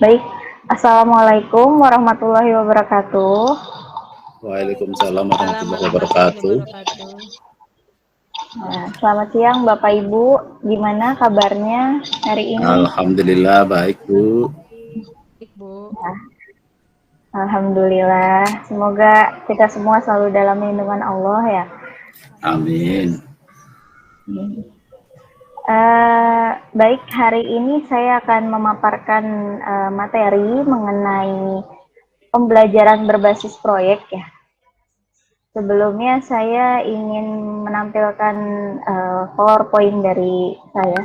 Baik, Assalamualaikum warahmatullahi wabarakatuh. Waalaikumsalam Salam warahmatullahi warahmatullahi wabarakatuh. wabarakatuh. Nah, selamat siang Bapak Ibu, gimana kabarnya hari ini? Alhamdulillah baik Bu. Baik, Bu. Alhamdulillah, semoga kita semua selalu dalam lindungan Allah ya. Amin. Baik, hari ini saya akan memaparkan materi mengenai pembelajaran berbasis proyek ya. Sebelumnya saya ingin menampilkan PowerPoint dari saya.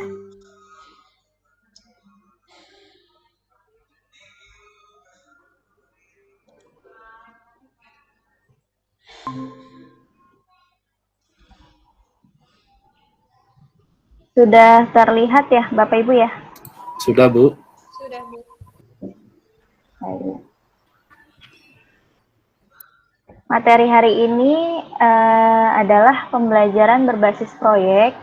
Sudah terlihat ya Bapak Ibu ya? Sudah Bu? Sudah, Bu. Baik. Materi hari ini adalah pembelajaran berbasis proyek.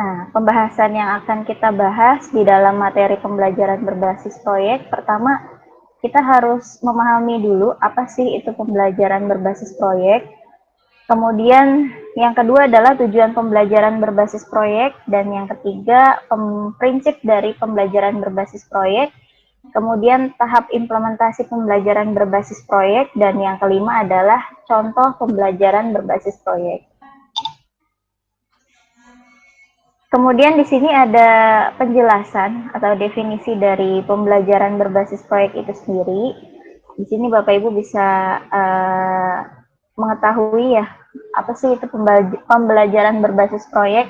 Nah, pembahasan yang akan kita bahas di dalam materi pembelajaran berbasis proyek, pertama kita harus memahami dulu apa sih itu pembelajaran berbasis proyek. Kemudian yang kedua adalah tujuan pembelajaran berbasis proyek, dan yang ketiga prinsip dari pembelajaran berbasis proyek. Kemudian tahap implementasi pembelajaran berbasis proyek, dan yang kelima adalah contoh pembelajaran berbasis proyek. Kemudian di sini ada penjelasan atau definisi dari pembelajaran berbasis proyek itu sendiri. Di sini Bapak Ibu bisa mengetahui ya, apa sih itu pembelajaran berbasis proyek.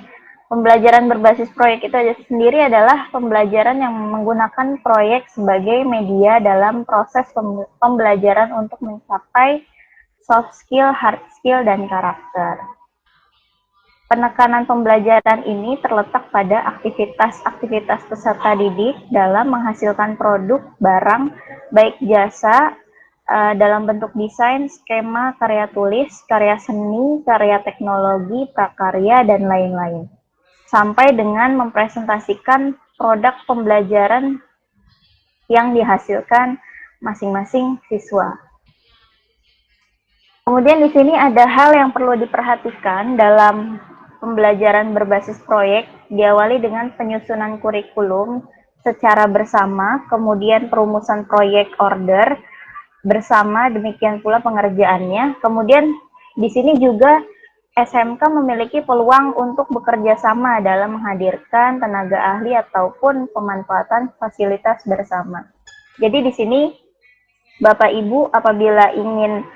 Pembelajaran berbasis proyek itu sendiri adalah pembelajaran yang menggunakan proyek sebagai media dalam proses pembelajaran untuk mencapai soft skill, hard skill, dan karakter. Penekanan pembelajaran ini terletak pada aktivitas-aktivitas peserta didik dalam menghasilkan produk, barang, baik jasa, dalam bentuk desain, skema, karya tulis, karya seni, karya teknologi, prakarya, dan lain-lain. Sampai dengan mempresentasikan produk pembelajaran yang dihasilkan masing-masing siswa. Kemudian di sini ada hal yang perlu diperhatikan dalam pembelajaran berbasis proyek, diawali dengan penyusunan kurikulum secara bersama, kemudian perumusan proyek order bersama, demikian pula pengerjaannya. Kemudian di sini juga SMK memiliki peluang untuk bekerja sama dalam menghadirkan tenaga ahli ataupun pemanfaatan fasilitas bersama. Jadi di sini Bapak Ibu apabila ingin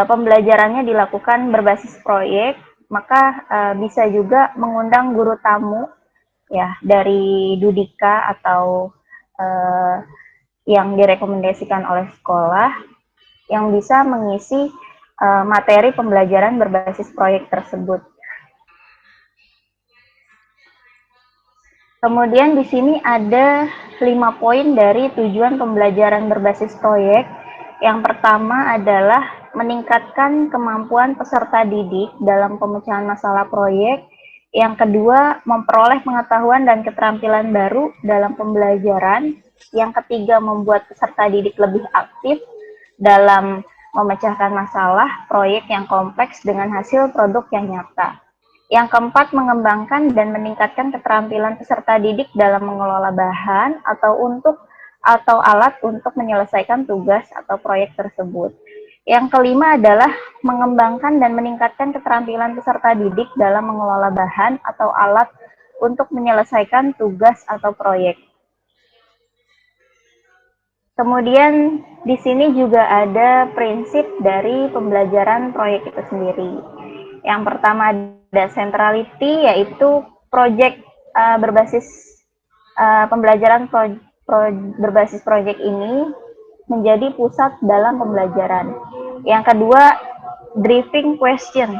pembelajarannya dilakukan berbasis proyek, maka bisa juga mengundang guru tamu ya dari Dudika atau yang direkomendasikan oleh sekolah yang bisa mengisi materi pembelajaran berbasis proyek tersebut. Kemudian di sini ada 5 poin dari tujuan pembelajaran berbasis proyek. Yang pertama adalah meningkatkan kemampuan peserta didik dalam pemecahan masalah proyek. Yang kedua, memperoleh pengetahuan dan keterampilan baru dalam pembelajaran. Yang ketiga, membuat peserta didik lebih aktif dalam memecahkan masalah proyek yang kompleks dengan hasil produk yang nyata. Yang keempat, mengembangkan dan meningkatkan keterampilan peserta didik dalam mengelola bahan atau alat untuk menyelesaikan tugas atau proyek tersebut. Yang kelima adalah mengembangkan dan meningkatkan keterampilan peserta didik dalam mengelola bahan atau alat untuk menyelesaikan tugas atau proyek. Kemudian di sini juga ada prinsip dari pembelajaran proyek itu sendiri. Yang pertama ada centrality, yaitu proyek berbasis pembelajaran berbasis proyek ini menjadi pusat dalam pembelajaran. Yang kedua, driving question.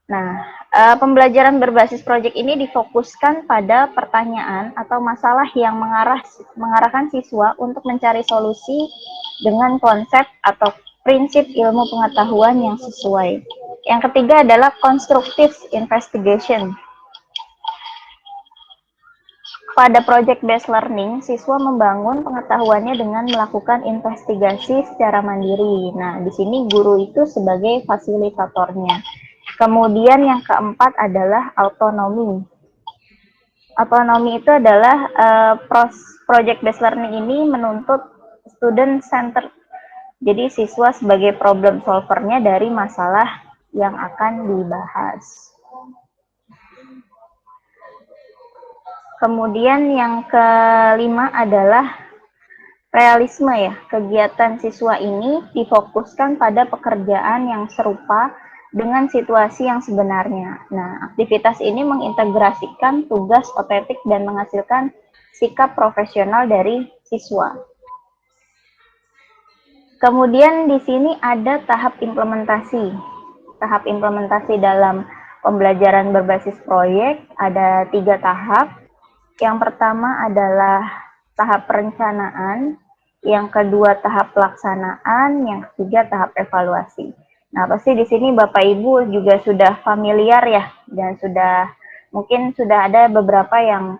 Nah, pembelajaran berbasis proyek ini difokuskan pada pertanyaan atau masalah yang mengarahkan siswa untuk mencari solusi dengan konsep atau prinsip ilmu pengetahuan yang sesuai. Yang ketiga adalah constructive investigation. Pada project based learning, siswa membangun pengetahuannya dengan melakukan investigasi secara mandiri. Nah, di sini guru itu sebagai fasilitatornya. Kemudian yang keempat adalah autonomi. Autonomi itu adalah project based learning ini menuntut student center. Jadi siswa sebagai problem solvernya dari masalah yang akan dibahas. Kemudian yang kelima adalah realisme ya. Kegiatan siswa ini difokuskan pada pekerjaan yang serupa dengan situasi yang sebenarnya. Nah, aktivitas ini mengintegrasikan tugas otentik dan menghasilkan sikap profesional dari siswa. Kemudian di sini ada tahap implementasi. Tahap implementasi dalam pembelajaran berbasis proyek ada 3 tahap. Yang pertama adalah tahap perencanaan, yang kedua tahap pelaksanaan, yang ketiga tahap evaluasi. Nah, pasti di sini Bapak Ibu juga sudah familiar ya, dan mungkin sudah ada beberapa yang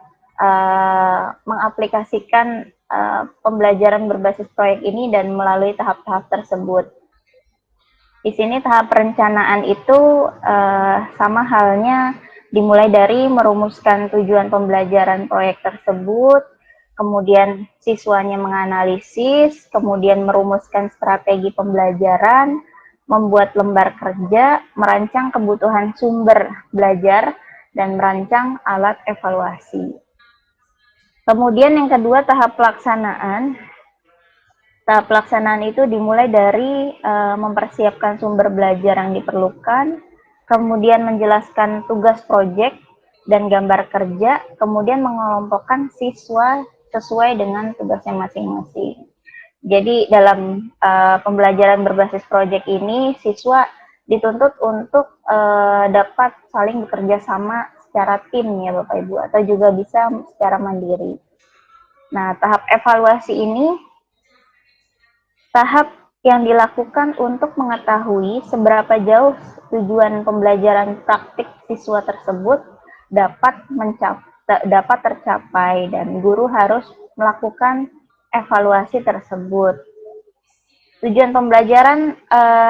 mengaplikasikan pembelajaran berbasis proyek ini dan melalui tahap-tahap tersebut. Di sini tahap perencanaan itu sama halnya dimulai dari merumuskan tujuan pembelajaran proyek tersebut, kemudian siswanya menganalisis, kemudian merumuskan strategi pembelajaran, membuat lembar kerja, merancang kebutuhan sumber belajar, dan merancang alat evaluasi. Kemudian yang kedua tahap pelaksanaan. Tahap pelaksanaan itu dimulai dari mempersiapkan sumber belajar yang diperlukan, kemudian menjelaskan tugas proyek dan gambar kerja, kemudian mengelompokkan siswa sesuai dengan tugasnya masing-masing. Jadi dalam pembelajaran berbasis proyek ini, siswa dituntut untuk dapat saling bekerja sama secara tim ya Bapak Ibu, atau juga bisa secara mandiri. Nah, tahap evaluasi ini tahap yang dilakukan untuk mengetahui seberapa jauh tujuan pembelajaran praktik siswa tersebut dapat tercapai dan guru harus melakukan evaluasi tersebut. Tujuan pembelajaran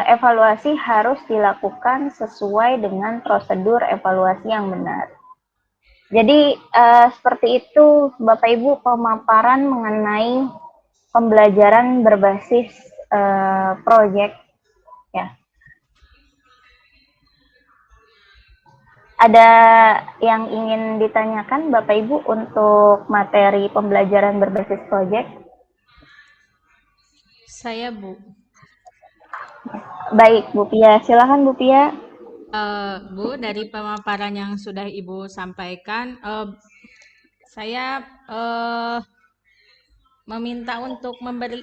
evaluasi harus dilakukan sesuai dengan prosedur evaluasi yang benar. Jadi seperti itu Bapak Ibu pemaparan mengenai pembelajaran berbasis proyek ya. Ada yang ingin ditanyakan Bapak Ibu untuk materi pembelajaran berbasis proyek? Saya Bu. Baik Bu Pia, silakan Bu Pia. Bu, dari pemaparan yang sudah Ibu sampaikan, saya meminta untuk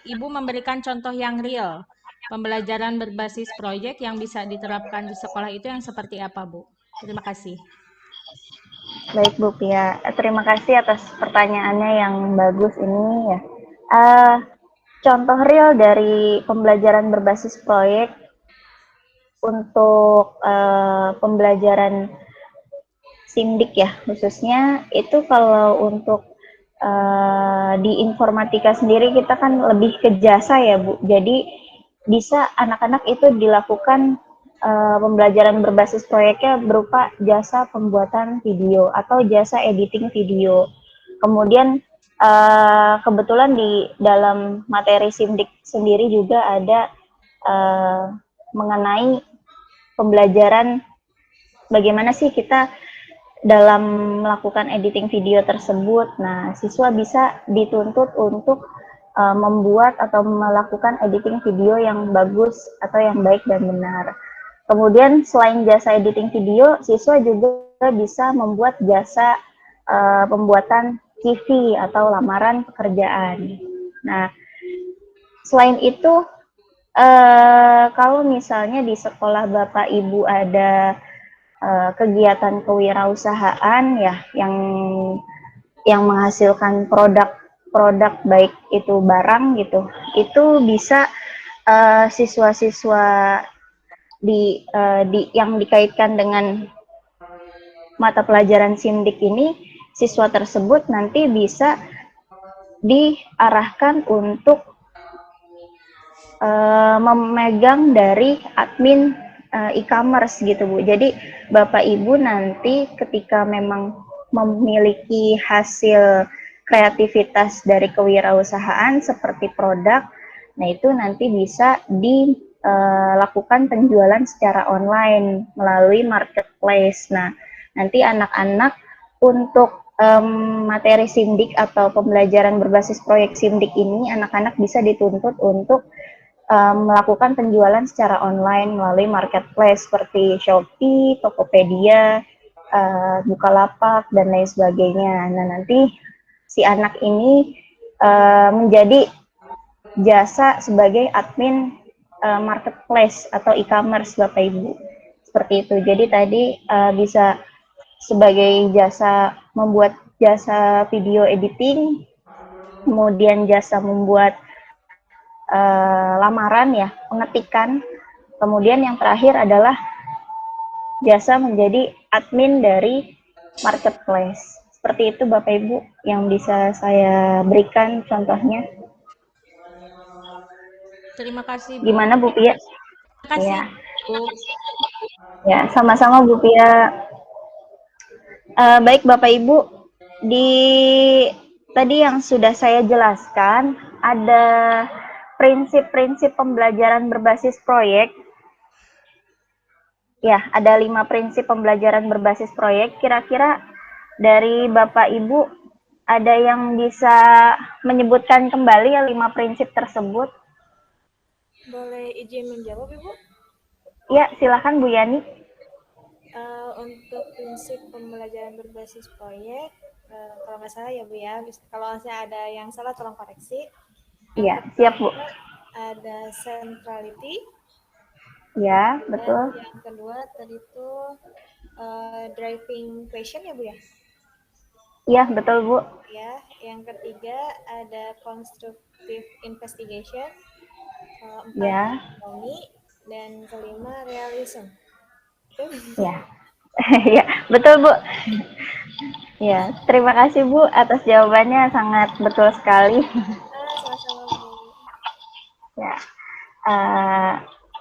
Ibu memberikan contoh yang real. Pembelajaran berbasis proyek yang bisa diterapkan di sekolah itu yang seperti apa, Bu? Terima kasih. Baik Bu Pia, terima kasih atas pertanyaannya yang bagus ini ya. Contoh real dari pembelajaran berbasis proyek untuk pembelajaran SIMDIK ya khususnya itu kalau untuk di informatika sendiri kita kan lebih ke jasa ya Bu. Jadi bisa anak-anak itu dilakukan pembelajaran berbasis proyeknya berupa jasa pembuatan video atau jasa editing video. Kemudian kebetulan di dalam materi SIMDIK sendiri juga ada mengenai pembelajaran bagaimana sih kita dalam melakukan editing video tersebut. Nah, siswa bisa dituntut untuk membuat atau melakukan editing video yang bagus atau yang baik dan benar. Kemudian selain jasa editing video, siswa juga bisa membuat jasa pembuatan CV atau lamaran pekerjaan. Nah, selain itu, kalau misalnya di sekolah Bapak Ibu ada kegiatan kewirausahaan ya yang menghasilkan produk baik itu barang gitu, itu bisa siswa-siswa yang dikaitkan dengan mata pelajaran SIMDIK ini siswa tersebut nanti bisa diarahkan untuk memegang dari admin e-commerce gitu Bu. Jadi Bapak Ibu nanti ketika memang memiliki hasil kreativitas dari kewirausahaan seperti produk, nah itu nanti bisa dilakukan penjualan secara online melalui marketplace. Nah, nanti anak-anak untuk materi SIMDIK atau pembelajaran berbasis proyek SIMDIK ini, anak-anak bisa dituntut untuk melakukan penjualan secara online melalui marketplace seperti Shopee, Tokopedia, Bukalapak, dan lain sebagainya. Nah, nanti si anak ini menjadi jasa sebagai admin marketplace atau e-commerce Bapak Ibu. Seperti itu. Jadi tadi bisa sebagai jasa membuat jasa video editing, kemudian jasa membuat lamaran ya, pengetikan. Kemudian yang terakhir adalah jasa menjadi admin dari marketplace. Seperti itu Bapak Ibu yang bisa saya berikan contohnya. Terima kasih Bu. Gimana Bu Pia? Terima kasih Ya. Bu. Ya, sama-sama Bu Pia. Baik Bapak Ibu, di tadi yang sudah saya jelaskan ada prinsip-prinsip pembelajaran berbasis proyek. Ya, ada 5 prinsip pembelajaran berbasis proyek. Kira-kira dari Bapak Ibu ada yang bisa menyebutkan kembali ya 5 prinsip tersebut? Boleh izin menjawab Ibu? Ya, silakan Bu Yani. Untuk prinsip pembelajaran berbasis proyek, kalau nggak salah ya Bu ya, kalau misalnya ada yang salah tolong koreksi. Iya, siap Bu. Ada centrality. Ya, betul. Dan yang kedua tadi itu driving question ya Bu ya? Iya, betul Bu. Ya, yang ketiga ada constructive investigation. Empat Ya. autonomy, dan kelima realism. Ya. Ya, betul Bu. Ya, terima kasih Bu atas jawabannya, sangat betul sekali. Sama-sama Bu. Ya.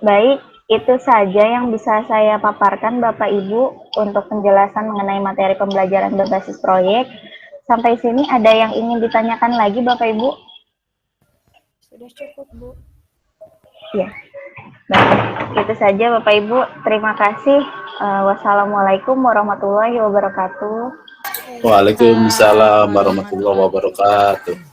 Baik, itu saja yang bisa saya paparkan Bapak Ibu untuk penjelasan mengenai materi pembelajaran berbasis proyek. Sampai sini ada yang ingin ditanyakan lagi Bapak Ibu? Sudah cukup Bu. Ya. Baik, itu saja Bapak Ibu. Terima kasih. Wassalamualaikum warahmatullahi wabarakatuh. Waalaikumsalam warahmatullahi wabarakatuh.